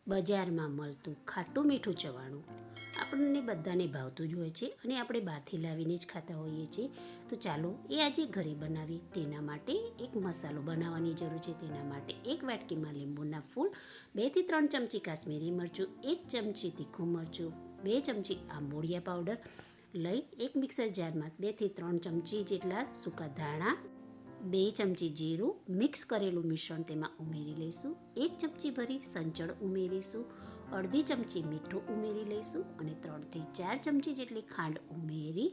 બજારમાં મળતું ખાટું મીઠું ચવાણું આપણને બધાને ભાવતું જ હોય છે અને આપણે બહારથી લાવીને જ ખાતા હોઈએ છીએ. તો ચાલો એ આજે ઘરે બનાવી. તેના માટે એક મસાલો બનાવવાની જરૂર છે. તેના માટે એક વાટકીમાં લીંબુના ફૂલ, 2 થી 3 ચમચી કાશ્મીરી મરચું, 1 ચમચી તીખું મરચું, 2 ચમચી આંબોળિયા પાવડર લઈ એક મિક્સર જારમાં 2 થી 3 ચમચી જેટલા સૂકા ધાણા, 2 ચમચી જીરું મિક્સ કરેલું મિશ્રણ તેમાં ઉમેરી લઈશું. 1 ચમચી ભરી સંચળ ઉમેરીશું. અડધી ચમચી મીઠું ઉમેરી લઈશું અને 3 થી 4 ચમચી જેટલી ખાંડ ઉમેરી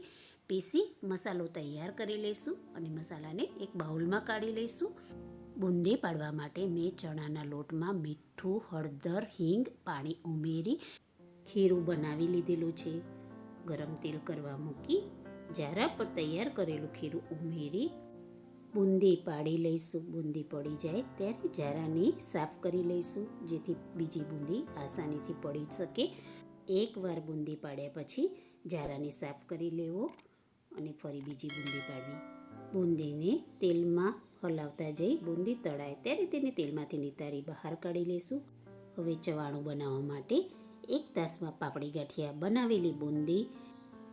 પીસી મસાલો તૈયાર કરી લઈશું અને મસાલાને એક બાઉલમાં કાઢી લઈશું. બુંદી પાડવા માટે મેં ચણાના લોટમાં મીઠું, હળદર, હિંગ, પાણી ઉમેરી ખીરું બનાવી લીધેલું છે. ગરમ તેલ કરવા મૂકી જારા પર તૈયાર કરેલું ખીરું ઉમેરી બુંદી પાડી લઈશું. બુંદી પડી જાય ત્યારે જારાને સાફ કરી લઈશું, જેથી બીજી બુંદી આસાનીથી પડી શકે. એકવાર બુંદી પાડ્યા પછી જારાને સાફ કરી લેવો અને ફરી બીજી બુંદી પાડવી. બુંદીને તેલમાં હલાવતા જઈ બુંદી તળાય ત્યારે તેને તેલમાંથી નિતારી બહાર કાઢી લઈશું. હવે ચવાણું બનાવવા માટે એક તાસમાં પાપડી ગાંઠિયા બનાવેલી બુંદી,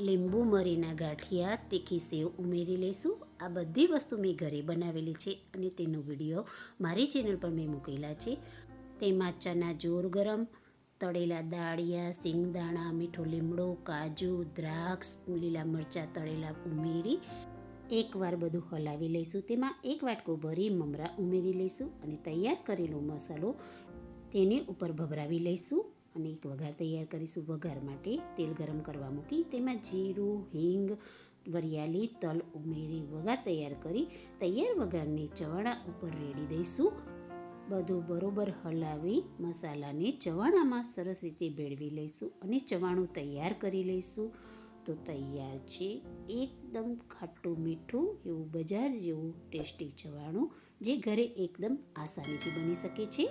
લીંબુ મરીના ગાંઠિયા, તીખી સેવ ઉમેરી લઈશું. આ બધી વસ્તુ મેં ઘરે બનાવેલી છે અને તેનો વિડીયો મારી ચેનલ પર મેં મૂકેલા છે. તેમાં ચના જોર ગરમ, તળેલા દાળિયા, સિંગદાણા, મીઠો લીમડો, કાજુ, દ્રાક્ષ, લીલા મરચાં તળેલા ઉમેરી એકવાર બધું હલાવી લઈશું. તેમાં એક વાટકો ભરી મમરા ઉમેરી લઈશું અને તૈયાર કરેલો મસાલો તેની ઉપર ભભરાવી લઈશું અને એક વઘાર તૈયાર કરીશું. વઘાર માટે તેલ ગરમ કરવા મૂકી તેમાં જીરું, હિંગ, વરિયાળી, તલ ઉમેરી વઘાર તૈયાર કરી તૈયાર વઘારને ચવાણા ઉપર રેડી દઈશું. બધું બરોબર હલાવી મસાલાને ચવાણામાં સરસ રીતે ભેળવી લઈશું અને ચવાણું તૈયાર કરી લઈશું. તો તૈયાર છે એકદમ ખાટું મીઠું એવું બજાર જેવું ટેસ્ટી ચવાણું, જે ઘરે એકદમ આસાનીથી બની શકે છે.